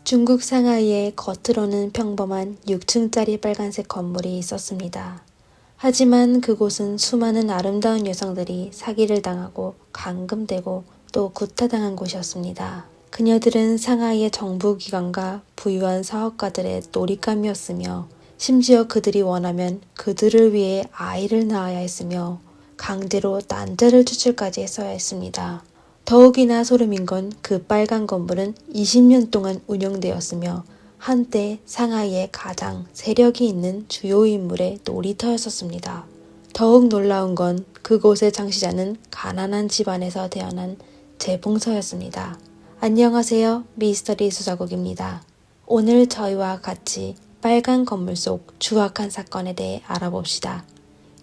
중국 상하이에 겉으로는 평범한 6층짜리 빨간색 건물이 있었습니다. 하지만 그곳은 수많은 아름다운 여성들이 사기를 당하고 감금되고 또 구타당한 곳이었습니다. 그녀들은 상하이의 정부기관과 부유한 사업가들의 놀잇감이었으며 심지어 그들이 원하면 그들을 위해 아이를 낳아야 했으며 강제로 난자를 추출까지 했어야 했습니다. 더욱이나 소름인 건 그 빨간 건물은 20년 동안 운영되었으며 한때 상하이의 가장 세력이 있는 주요 인물의 놀이터였었습니다. 더욱 놀라운 건 그곳의 창시자는 가난한 집안에서 태어난 재봉서였습니다. 안녕하세요. 미스터리 수사국입니다. 오늘 저희와 같이 빨간 건물 속 추악한 사건에 대해 알아봅시다.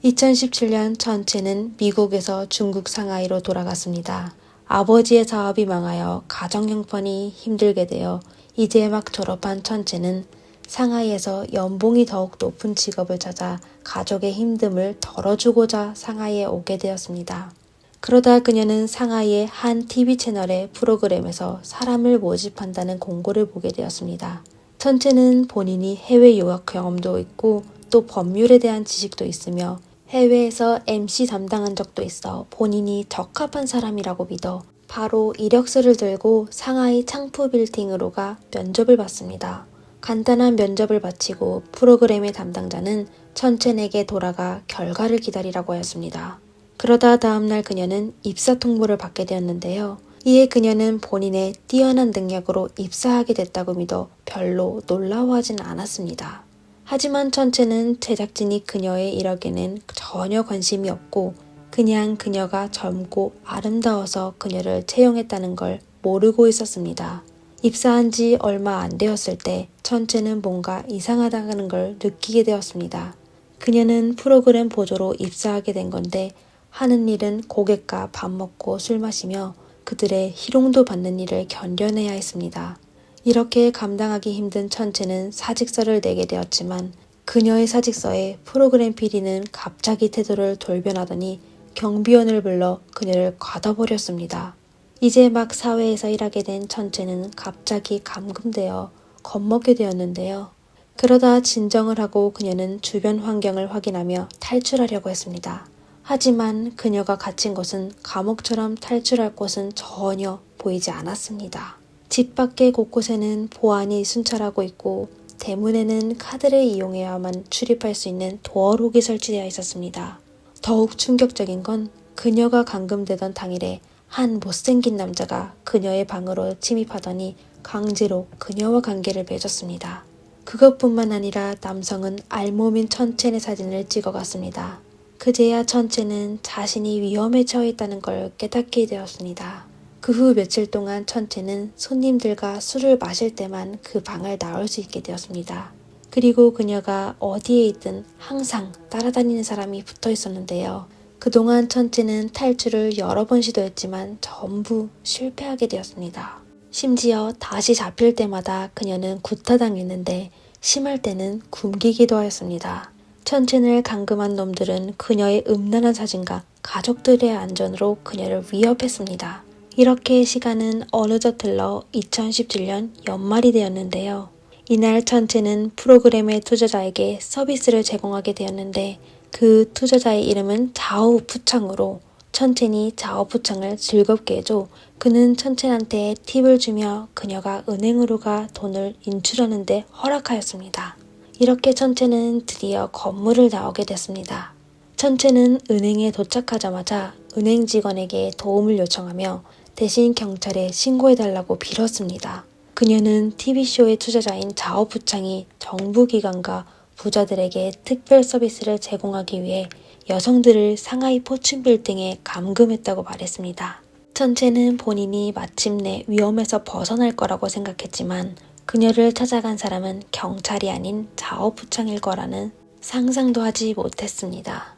2017년 전체는 미국에서 중국 상하이로 돌아갔습니다. 아버지의 사업이 망하여 가정 형편이 힘들게 되어 이제 막 졸업한 천체는 상하이에서 연봉이 더욱 높은 직업을 찾아 가족의 힘듦을 덜어주고자 상하이에 오게 되었습니다. 그러다 그녀는 상하이의 한 TV 채널의 프로그램에서 사람을 모집한다는 공고를 보게 되었습니다. 천체는 본인이 해외 유학 경험도 있고 또 법률에 대한 지식도 있으며 해외에서 MC 담당한 적도 있어 본인이 적합한 사람이라고 믿어 바로 이력서를 들고 상하이 창푸 빌딩으로 가 면접을 받습니다. 간단한 면접을 마치고 프로그램의 담당자는 천첸에게 돌아가 결과를 기다리라고 하였습니다. 그러다 다음날 그녀는 입사 통보를 받게 되었는데요. 이에 그녀는 본인의 뛰어난 능력으로 입사하게 됐다고 믿어 별로 놀라워하진 않았습니다. 하지만 천체는 제작진이 그녀의 이력에는 전혀 관심이 없고 그냥 그녀가 젊고 아름다워서 그녀를 채용했다는 걸 모르고 있었습니다. 입사한 지 얼마 안 되었을 때 천체는 뭔가 이상하다는 걸 느끼게 되었습니다. 그녀는 프로그램 보조로 입사하게 된 건데 하는 일은 고객과 밥 먹고 술 마시며 그들의 희롱도 받는 일을 견뎌내야 했습니다. 이렇게 감당하기 힘든 천체는 사직서를 내게 되었지만 그녀의 사직서에 프로그램 PD는 갑자기 태도를 돌변하더니 경비원을 불러 그녀를 가둬버렸습니다. 이제 막 사회에서 일하게 된 천체는 갑자기 감금되어 겁먹게 되었는데요. 그러다 진정을 하고 그녀는 주변 환경을 확인하며 탈출하려고 했습니다. 하지만 그녀가 갇힌 곳은 감옥처럼 탈출할 곳은 전혀 보이지 않았습니다. 집 밖의 곳곳에는 보안이 순찰하고 있고 대문에는 카드를 이용해야만 출입할 수 있는 도어록이 설치되어 있었습니다. 더욱 충격적인 건 그녀가 감금되던 당일에 한 못생긴 남자가 그녀의 방으로 침입하더니 강제로 그녀와 관계를 맺었습니다. 그것뿐만 아니라 남성은 알몸인 천첸의 사진을 찍어갔습니다. 그제야 천첸은 자신이 위험에 처해 있다는 걸 깨닫게 되었습니다. 그 후 며칠 동안 천체는 손님들과 술을 마실 때만 그 방을 나올 수 있게 되었습니다. 그리고 그녀가 어디에 있든 항상 따라다니는 사람이 붙어 있었는데요. 그동안 천체는 탈출을 여러 번 시도했지만 전부 실패하게 되었습니다. 심지어 다시 잡힐 때마다 그녀는 구타당했는데 심할 때는 굶기기도 하였습니다. 천첸을 감금한 놈들은 그녀의 음란한 사진과 가족들의 안전으로 그녀를 위협했습니다. 이렇게 시간은 어느덧 흘러 2017년 연말이 되었는데요. 이날 천체는 프로그램의 투자자에게 서비스를 제공하게 되었는데 그 투자자의 이름은 자오푸창으로 천첸이 자오푸창을 즐겁게 해줘 그는 천첸한테 팁을 주며 그녀가 은행으로 가 돈을 인출하는데 허락하였습니다. 이렇게 천체는 드디어 건물을 나오게 됐습니다. 천체는 은행에 도착하자마자 은행 직원에게 도움을 요청하며 대신 경찰에 신고해달라고 빌었습니다. 그녀는 TV쇼의 투자자인 자오부창이 정부기관과 부자들에게 특별 서비스를 제공하기 위해 여성들을 상하이 포춘 빌딩에 감금했다고 말했습니다. 천체는 본인이 마침내 위험에서 벗어날 거라고 생각했지만 그녀를 찾아간 사람은 경찰이 아닌 자오부창일 거라는 상상도 하지 못했습니다.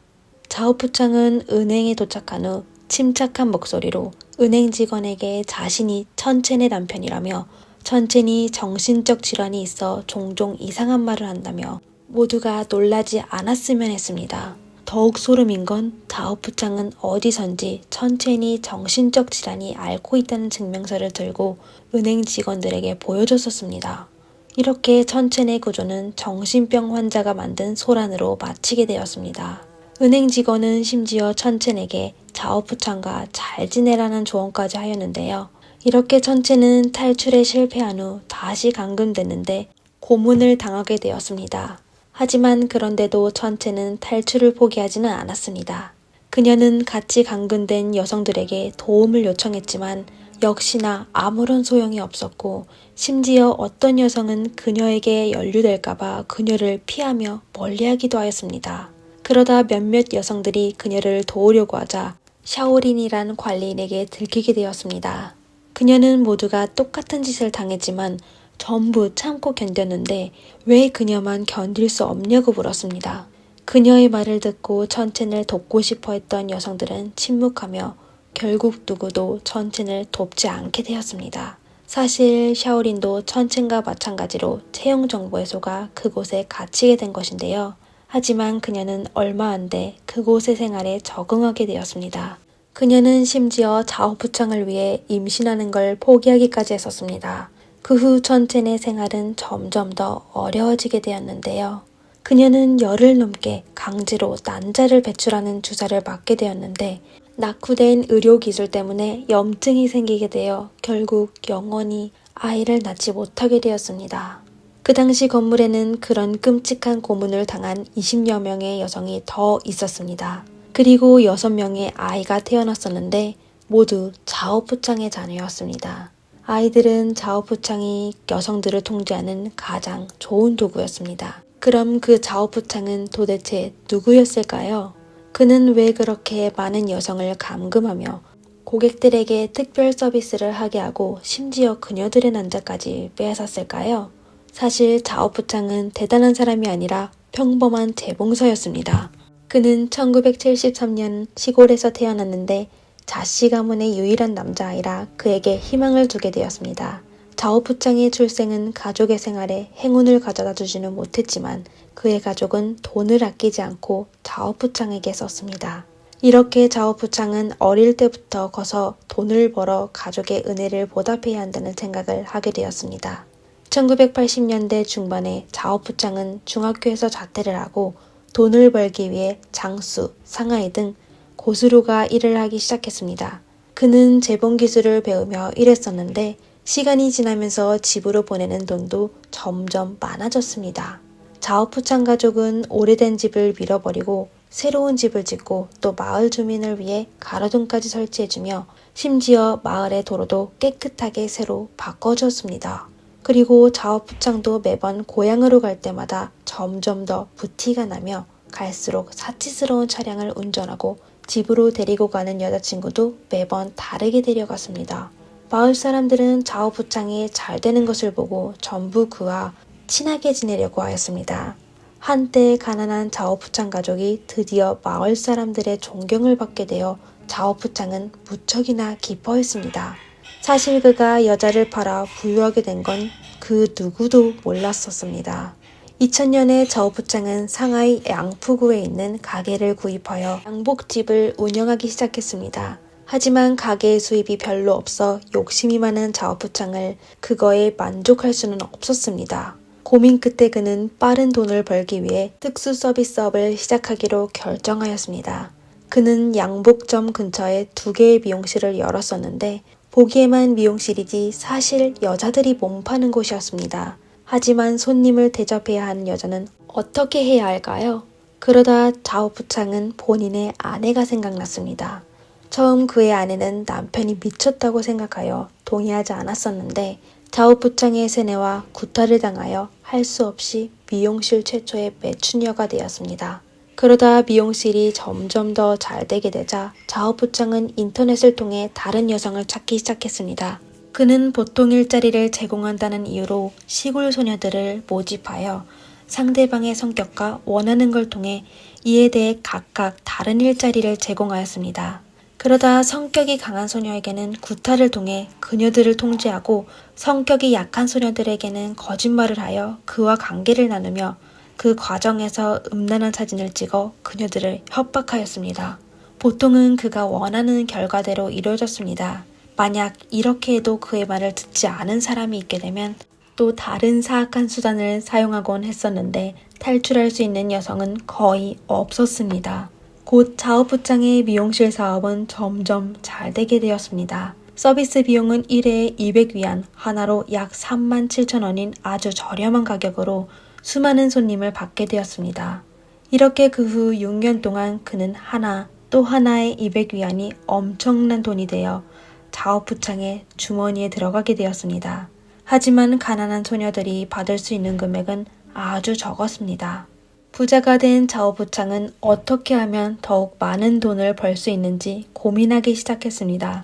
자오부창은 은행에 도착한 후 침착한 목소리로 은행 직원에게 자신이 천첸의 남편이라며 천첸이 정신적 질환이 있어 종종 이상한 말을 한다며 모두가 놀라지 않았으면 했습니다. 더욱 소름인 건 자오프창은 어디선지 천첸이 정신적 질환이 앓고 있다는 증명서를 들고 은행 직원들에게 보여줬었습니다. 이렇게 천첸의 구조는 정신병 환자가 만든 소란으로 마치게 되었습니다. 은행 직원은 심지어 천첸에게 자오프창과 잘 지내라는 조언까지 하였는데요. 이렇게 천첸은 탈출에 실패한 후 다시 감금됐는데 고문을 당하게 되었습니다. 하지만 그런데도 천첸은 탈출을 포기하지는 않았습니다. 그녀는 같이 감금된 여성들에게 도움을 요청했지만 역시나 아무런 소용이 없었고 심지어 어떤 여성은 그녀에게 연루될까봐 그녀를 피하며 멀리하기도 하였습니다. 그러다 몇몇 여성들이 그녀를 도우려고 하자 샤오린이란 관리인에게 들키게 되었습니다. 그녀는 모두가 똑같은 짓을 당했지만 전부 참고 견뎠는데 왜 그녀만 견딜 수 없냐고 물었습니다. 그녀의 말을 듣고 천첸을 돕고 싶어 했던 여성들은 침묵하며 결국 누구도 천첸을 돕지 않게 되었습니다. 사실 샤오린도 천첸과 마찬가지로 채용 정보회소가 그곳에 갇히게 된 것인데요. 하지만 그녀는 얼마 안 돼 그곳의 생활에 적응하게 되었습니다. 그녀는 심지어 자오프창을 위해 임신하는 걸 포기하기까지 했었습니다. 그 후 천첸의 생활은 점점 더 어려워지게 되었는데요. 그녀는 열흘 넘게 강제로 난자를 배출하는 주사를 맞게 되었는데 낙후된 의료기술 때문에 염증이 생기게 되어 결국 영원히 아이를 낳지 못하게 되었습니다. 그 당시 건물에는 그런 끔찍한 고문을 당한 20여 명의 여성이 더 있었습니다. 그리고 6명의 아이가 태어났었는데 모두 자오프창의 자녀였습니다. 아이들은 자오프창이 여성들을 통제하는 가장 좋은 도구였습니다. 그럼 그 자오프창은 도대체 누구였을까요? 그는 왜 그렇게 많은 여성을 감금하며 고객들에게 특별 서비스를 하게 하고 심지어 그녀들의 난자까지 빼앗았을까요? 사실 자오프창은 대단한 사람이 아니라 평범한 재봉사였습니다. 그는 1973년 시골에서 태어났는데 자씨 가문의 유일한 남자아이라 그에게 희망을 두게 되었습니다. 자오프창의 출생은 가족의 생활에 행운을 가져다 주지는 못했지만 그의 가족은 돈을 아끼지 않고 자오프창에게 썼습니다. 이렇게 자오프창은 어릴 때부터 커서 돈을 벌어 가족의 은혜를 보답해야 한다는 생각을 하게 되었습니다. 1980년대 중반에 자오프창은 중학교에서 자퇴를 하고 돈을 벌기 위해 장수, 상하이 등 고수료가 일을 하기 시작했습니다. 그는 재봉 기술을 배우며 일했었는데 시간이 지나면서 집으로 보내는 돈도 점점 많아졌습니다. 자오프창 가족은 오래된 집을 밀어버리고 새로운 집을 짓고 또 마을 주민을 위해 가로등까지 설치해주며 심지어 마을의 도로도 깨끗하게 새로 바꿔주었습니다. 그리고 자오프창도 매번 고향으로 갈 때마다 점점 더 부티가 나며 갈수록 사치스러운 차량을 운전하고 집으로 데리고 가는 여자친구도 매번 다르게 데려갔습니다. 마을 사람들은 자오프창이 잘 되는 것을 보고 전부 그와 친하게 지내려고 하였습니다. 한때 가난한 자오프창 가족이 드디어 마을 사람들의 존경을 받게 되어 자오프창은 무척이나 기뻐했습니다. 사실 그가 여자를 팔아 부유하게 된 건 그 누구도 몰랐었습니다. 2000년에 자오프창은 상하이 양푸구에 있는 가게를 구입하여 양복집을 운영하기 시작했습니다. 하지만 가게의 수입이 별로 없어 욕심이 많은 자오프창을 그거에 만족할 수는 없었습니다. 고민 끝에 그는 빠른 돈을 벌기 위해 특수 서비스업을 시작하기로 결정하였습니다. 그는 양복점 근처에 2개의 미용실을 열었었는데 보기에만 미용실이지 사실 여자들이 몸 파는 곳이었습니다. 하지만 손님을 대접해야 하는 여자는 어떻게 해야 할까요? 그러다 자오프창은 본인의 아내가 생각났습니다. 처음 그의 아내는 남편이 미쳤다고 생각하여 동의하지 않았었는데 자오프창의 세뇌와 구타를 당하여 할 수 없이 미용실 최초의 매춘녀가 되었습니다. 그러다 미용실이 점점 더 잘 되게 되자 자오프창은 인터넷을 통해 다른 여성을 찾기 시작했습니다. 그는 보통 일자리를 제공한다는 이유로 시골 소녀들을 모집하여 상대방의 성격과 원하는 걸 통해 이에 대해 각각 다른 일자리를 제공하였습니다. 그러다 성격이 강한 소녀에게는 구타를 통해 그녀들을 통제하고 성격이 약한 소녀들에게는 거짓말을 하여 그와 관계를 나누며 그 과정에서 음란한 사진을 찍어 그녀들을 협박하였습니다. 보통은 그가 원하는 결과대로 이루어졌습니다. 만약 이렇게 해도 그의 말을 듣지 않은 사람이 있게 되면 또 다른 사악한 수단을 사용하곤 했었는데 탈출할 수 있는 여성은 거의 없었습니다. 곧 자우부창의 미용실 사업은 점점 잘 되게 되었습니다. 서비스 비용은 1회에 200위안, 하나로 약 37,000원인 아주 저렴한 가격으로 수많은 손님을 받게 되었습니다. 이렇게 그 후 6년 동안 그는 하나 또 하나의 200위안이 엄청난 돈이 되어 자오부창의 주머니에 들어가게 되었습니다. 하지만 가난한 소녀들이 받을 수 있는 금액은 아주 적었습니다. 부자가 된 자오부창은 어떻게 하면 더욱 많은 돈을 벌 수 있는지 고민하기 시작했습니다.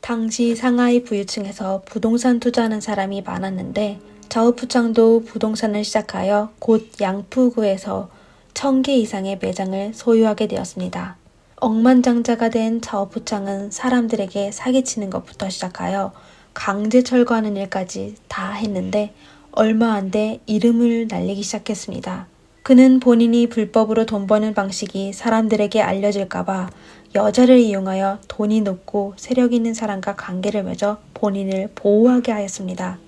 당시 상하이 부유층에서 부동산 투자하는 사람이 많았는데 자오부창도 부동산을 시작하여 곧 양푸구에서 1000개 이상의 매장을 소유하게 되었습니다. 억만장자가 된 자오부창은 사람들에게 사기치는 것부터 시작하여 강제 철거하는 일까지 다 했는데 얼마 안 돼 이름을 날리기 시작했습니다. 그는 본인이 불법으로 돈 버는 방식이 사람들에게 알려질까봐 여자를 이용하여 돈이 높고 세력 있는 사람과 관계를 맺어 본인을 보호하게 하였습니다.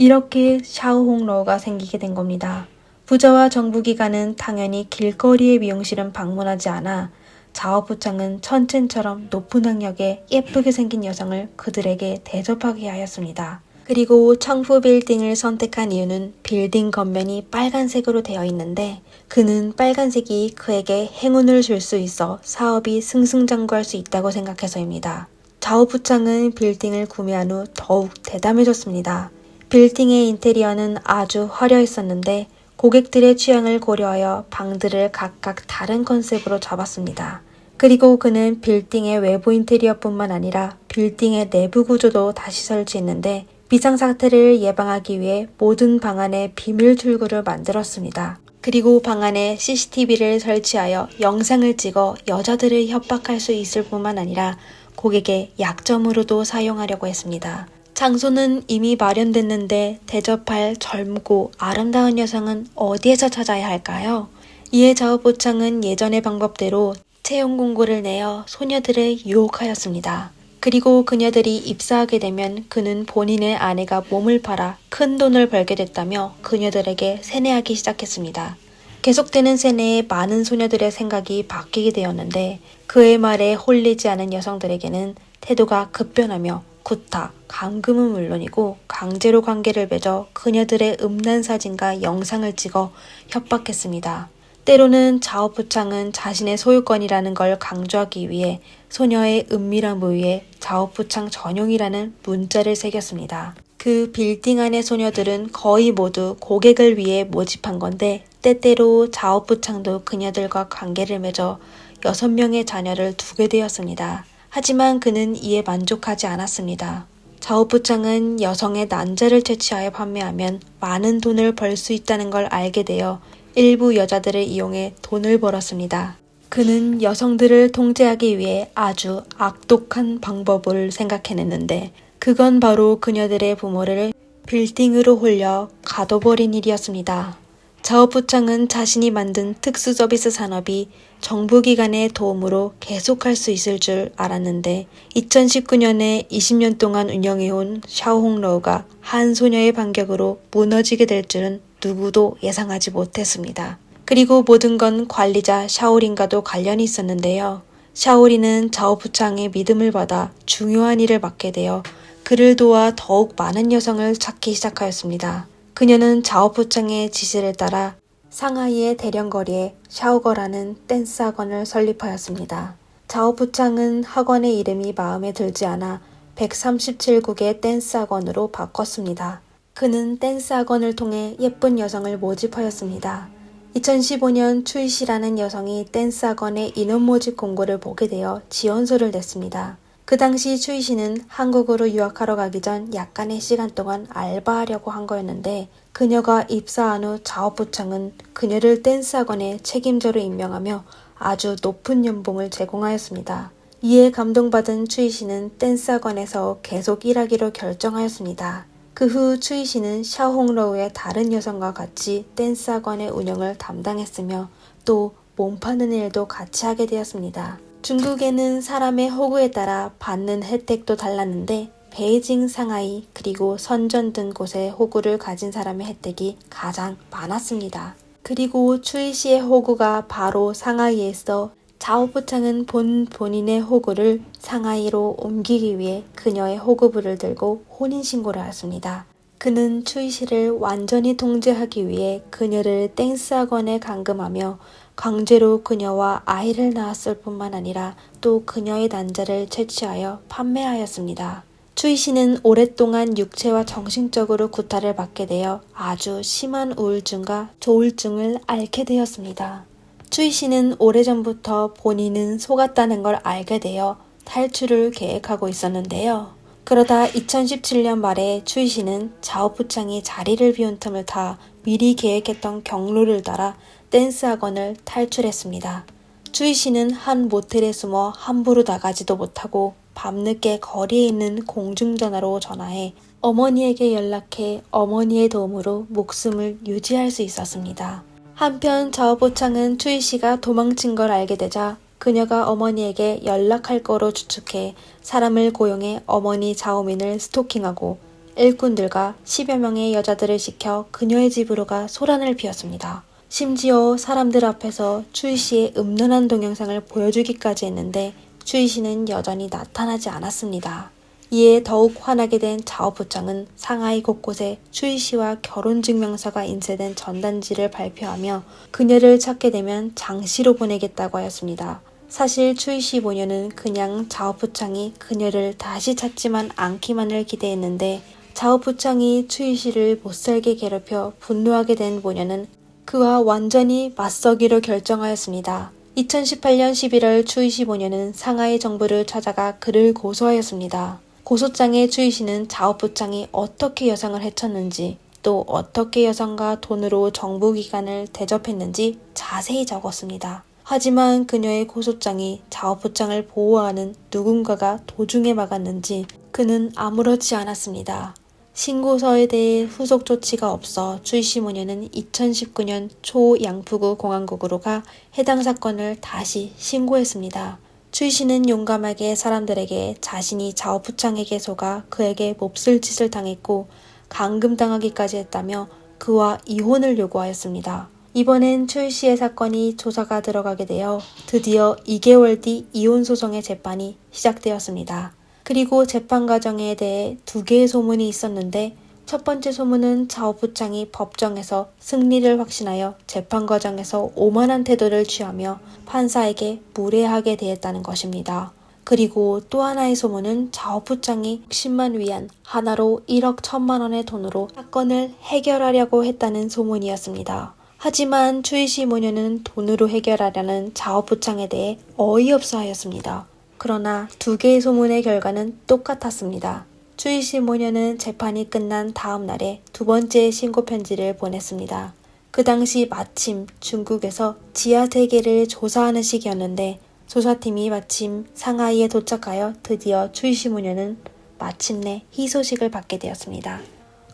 이렇게 샤오홍러우가 생기게 된 겁니다. 부자와 정부기관은 당연히 길거리의 미용실은 방문하지 않아 자오부창은 천첸처럼 높은 학력에 예쁘게 생긴 여성을 그들에게 대접하게 하였습니다. 그리고 청푸 빌딩을 선택한 이유는 빌딩 겉면이 빨간색으로 되어 있는데 그는 빨간색이 그에게 행운을 줄 수 있어 사업이 승승장구할 수 있다고 생각해서입니다. 자오부창은 빌딩을 구매한 후 더욱 대담해졌습니다. 빌딩의 인테리어는 아주 화려했었는데 고객들의 취향을 고려하여 방들을 각각 다른 컨셉으로 잡았습니다. 그리고 그는 빌딩의 외부 인테리어뿐만 아니라 빌딩의 내부 구조도 다시 설치했는데 비상사태를 예방하기 위해 모든 방 안에 비밀 출구를 만들었습니다. 그리고 방 안에 CCTV를 설치하여 영상을 찍어 여자들을 협박할 수 있을 뿐만 아니라 고객의 약점으로도 사용하려고 했습니다. 장소는 이미 마련됐는데 대접할 젊고 아름다운 여성은 어디에서 찾아야 할까요? 이에 자오부창은 예전의 방법대로 채용 공고를 내어 소녀들을 유혹하였습니다. 그리고 그녀들이 입사하게 되면 그는 본인의 아내가 몸을 팔아 큰 돈을 벌게 됐다며 그녀들에게 세뇌하기 시작했습니다. 계속되는 세뇌에 많은 소녀들의 생각이 바뀌게 되었는데 그의 말에 홀리지 않은 여성들에게는 태도가 급변하며 구타, 감금은 물론이고 강제로 관계를 맺어 그녀들의 음란 사진과 영상을 찍어 협박했습니다. 때로는 자오부창은 자신의 소유권이라는 걸 강조하기 위해 소녀의 은밀한 부위에 자오부창 전용이라는 문자를 새겼습니다. 그 빌딩 안의 소녀들은 거의 모두 고객을 위해 모집한 건데 때때로 자오부창도 그녀들과 관계를 맺어 6명의 자녀를 두게 되었습니다. 하지만 그는 이에 만족하지 않았습니다. 자오부창은 여성의 난자를 채취하여 판매하면 많은 돈을 벌 수 있다는 걸 알게 되어 일부 여자들을 이용해 돈을 벌었습니다. 그는 여성들을 통제하기 위해 아주 악독한 방법을 생각해냈는데 그건 바로 그녀들의 부모를 빌딩으로 홀려 가둬버린 일이었습니다. 자오부창은 자신이 만든 특수서비스 산업이 정부기관의 도움으로 계속할 수 있을 줄 알았는데 2019년에 20년 동안 운영해온 샤오홍러우가 한 소녀의 반격으로 무너지게 될 줄은 누구도 예상하지 못했습니다. 그리고 모든 건 관리자 샤오린과도 관련이 있었는데요. 샤오린은 자오부창의 믿음을 받아 중요한 일을 맡게 되어 그를 도와 더욱 많은 여성을 찾기 시작하였습니다. 그녀는 자오부창의 지시를 따라 상하이의 대령거리에 샤오거라는 댄스 학원을 설립하였습니다. 자오부창은 학원의 이름이 마음에 들지 않아 137국의 댄스 학원으로 바꿨습니다. 그는 댄스 학원을 통해 예쁜 여성을 모집하였습니다. 2015년 추이시라는 여성이 댄스 학원의 인원 모집 공고를 보게 되어 지원서를 냈습니다. 그 당시 추이시는 한국으로 유학하러 가기 전 약간의 시간 동안 알바하려고 한 거였는데 그녀가 입사한 후 자오부창은 그녀를 댄스 학원의 책임자로 임명하며 아주 높은 연봉을 제공하였습니다. 이에 감동받은 추이시는 댄스 학원에서 계속 일하기로 결정하였습니다. 그 후 추이 씨는 샤홍러우의 다른 여성과 같이 댄스 학원의 운영을 담당했으며 또 몸 파는 일도 같이 하게 되었습니다. 중국에는 사람의 호구에 따라 받는 혜택도 달랐는데 베이징, 상하이, 그리고 선전 등 곳에 호구를 가진 사람의 혜택이 가장 많았습니다. 그리고 추이 씨의 호구가 바로 상하이에서 자오부창은 본인의 호구를 상하이로 옮기기 위해 그녀의 호구부를 들고 혼인신고를 하였습니다. 그는 추이 씨를 완전히 통제하기 위해 그녀를 댄스 학원에 감금하며 강제로 그녀와 아이를 낳았을 뿐만 아니라 또 그녀의 난자를 채취하여 판매하였습니다. 추이 씨는 오랫동안 육체와 정신적으로 구타를 받게 되어 아주 심한 우울증과 조울증을 앓게 되었습니다. 추이 씨는 오래전부터 본인은 속았다는 걸 알게 되어 탈출을 계획하고 있었는데요. 그러다 2017년 말에 추이 씨는 자오부창이 자리를 비운 틈을 타 미리 계획했던 경로를 따라 댄스 학원을 탈출했습니다. 추이 씨는 한 모텔에 숨어 함부로 나가지도 못하고 밤늦게 거리에 있는 공중전화로 전화해 어머니에게 연락해 어머니의 도움으로 목숨을 유지할 수 있었습니다. 한편 자오부창은 추이 씨가 도망친 걸 알게 되자 그녀가 어머니에게 연락할 거로 추측해 사람을 고용해 어머니 자오민을 스토킹하고 일꾼들과 10여 명의 여자들을 시켜 그녀의 집으로 가 소란을 피웠습니다. 심지어 사람들 앞에서 추이 씨의 음란한 동영상을 보여주기까지 했는데 추이 씨는 여전히 나타나지 않았습니다. 이에 더욱 화나게 된 자오부창은 상하이 곳곳에 추이 씨와 결혼증명서가 인쇄된 전단지를 발표하며 그녀를 찾게 되면 장시로 보내겠다고 하였습니다. 사실 추이 씨 모녀는 그냥 자오부창이 그녀를 다시 찾지만 않기만을 기대했는데 자오부창이 추이 씨를 못살게 괴롭혀 분노하게 된 모녀는 그와 완전히 맞서기로 결정하였습니다. 2018년 11월 추이 씨 모녀는 상하이 정부를 찾아가 그를 고소하였습니다. 고소장에 추이 씨는 자오부창이 어떻게 여성을 해쳤는지 또 어떻게 여성과 돈으로 정부기관을 대접했는지 자세히 적었습니다. 하지만 그녀의 고소장이 자오부창을 보호하는 누군가가 도중에 막았는지 그는 아무렇지 않았습니다. 신고서에 대해 후속 조치가 없어 추이 씨 모녀는 2019년 초 양푸구 공안국으로 가 해당 사건을 다시 신고했습니다. 추이 씨는 용감하게 사람들에게 자신이 자오부창에게 속아 그에게 몹쓸 짓을 당했고 감금당하기까지 했다며 그와 이혼을 요구하였습니다. 이번엔 추이 씨의 사건이 조사가 들어가게 되어 드디어 2개월 뒤 이혼 소송의 재판이 시작되었습니다. 그리고 재판 과정에 대해 2개의 소문이 있었는데 첫 번째 소문은 자오부창이 법정에서 승리를 확신하여 재판 과정에서 오만한 태도를 취하며 판사에게 무례하게 대했다는 것입니다. 그리고 또 하나의 소문은 자오부창이 60만 위안, 하나로 1억 1천만 원의 돈으로 사건을 해결하려고 했다는 소문이었습니다. 하지만 추이 씨 모녀는 돈으로 해결하려는 자오부창에 대해 어이없어 하였습니다. 그러나 2개의 소문의 결과는 똑같았습니다. 추이 씨 모녀는 재판이 끝난 다음 날에 2번째 신고 편지를 보냈습니다. 그 당시 마침 중국에서 지하 세계를 조사하는 시기였는데 조사팀이 마침 상하이에 도착하여 드디어 추이 씨 모녀는 마침내 희소식을 받게 되었습니다.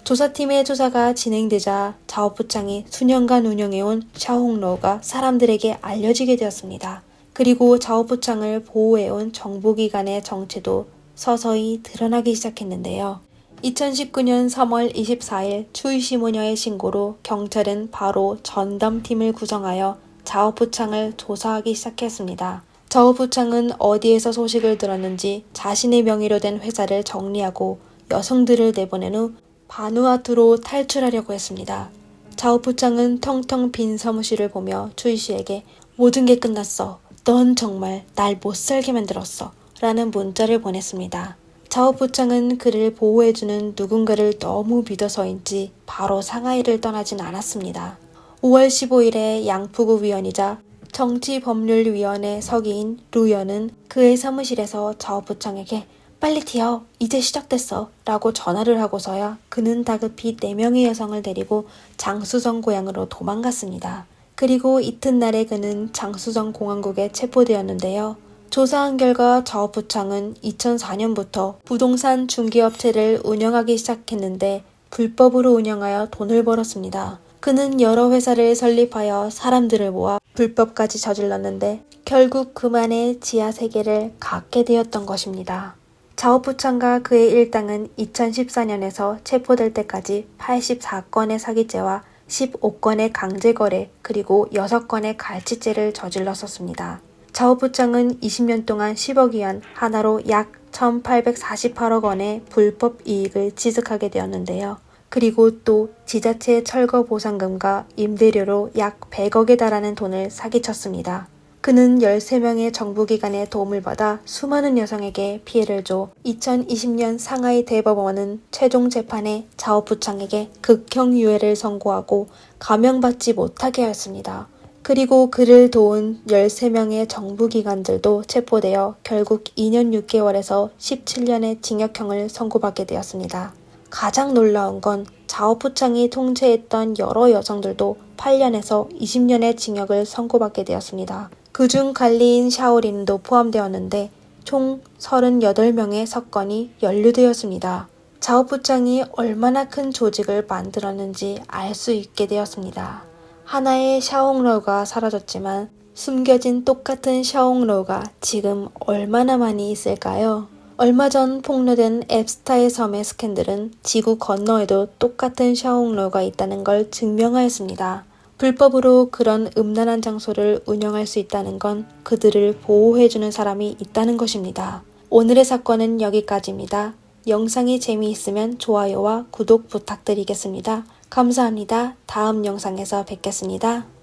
조사팀의 조사가 진행되자 자오부창이 수년간 운영해온 샤홍러우가 사람들에게 알려지게 되었습니다. 그리고 자오부창을 보호해온 정부기관의 정체도 서서히 드러나기 시작했는데요. 2019년 3월 24일 추이 씨 모녀의 신고로 경찰은 바로 전담팀을 구성하여 자오부창을 조사하기 시작했습니다. 자오부창은 어디에서 소식을 들었는지 자신의 명의로 된 회사를 정리하고 여성들을 내보낸 후 바누아투로 탈출하려고 했습니다. 자오부창은 텅텅 빈 사무실을 보며 추이 씨에게 모든 게 끝났어. 넌 정말 날 못살게 만들었어. 라는 문자를 보냈습니다. 자오부창은 그를 보호해주는 누군가를 너무 믿어서인지 바로 상하이를 떠나진 않았습니다. 5월 15일에 양푸구 위원이자 정치법률위원회 서기인 루연은 그의 사무실에서 자오부창에게 빨리 튀어. 이제 시작됐어. 라고 전화를 하고서야 그는 다급히 4명의 여성을 데리고 장수성 고향으로 도망갔습니다. 그리고 이튿날에 그는 장수성 공안국에 체포되었는데요. 조사한 결과 자오부창은 2004년부터 부동산 중개업체를 운영하기 시작했는데 불법으로 운영하여 돈을 벌었습니다. 그는 여러 회사를 설립하여 사람들을 모아 불법까지 저질렀는데 결국 그만의 지하 세계를 갖게 되었던 것입니다. 자오부창과 그의 일당은 2014년에서 체포될 때까지 84건의 사기죄와 15건의 강제거래 그리고 6건의 갈취죄를 저질렀었습니다. 자오부창은 20년 동안 10억 위안 하나로 약 1848억 원의 불법 이익을 취득하게 되었는데요. 그리고 또 지자체 철거 보상금과 임대료로 약 100억에 달하는 돈을 사기쳤습니다. 그는 13명의 정부기관의 도움을 받아 수많은 여성에게 피해를 줘 2020년 상하이 대법원은 최종 재판에 자오부창에게 극형유예를 선고하고 감형받지 못하게 하였습니다. 그리고 그를 도운 13명의 정부기관들도 체포되어 결국 2년 6개월에서 17년의 징역형을 선고받게 되었습니다. 가장 놀라운 건 자오부창이 통제했던 여러 여성들도 8년에서 20년의 징역을 선고받게 되었습니다. 그중 관리인 샤오린도 포함되었는데 총 38명의 사건이 연루되었습니다. 자오부창이 얼마나 큰 조직을 만들었는지 알 수 있게 되었습니다. 하나의 샤옹러우가 사라졌지만 숨겨진 똑같은 샤옹러우가 지금 얼마나 많이 있을까요? 얼마 전 폭로된 앱스타의 섬의 스캔들은 지구 건너에도 똑같은 샤옹러우가 있다는 걸 증명하였습니다. 불법으로 그런 음란한 장소를 운영할 수 있다는 건 그들을 보호해주는 사람이 있다는 것입니다. 오늘의 사건은 여기까지입니다. 영상이 재미있으면 좋아요와 구독 부탁드리겠습니다. 감사합니다. 다음 영상에서 뵙겠습니다.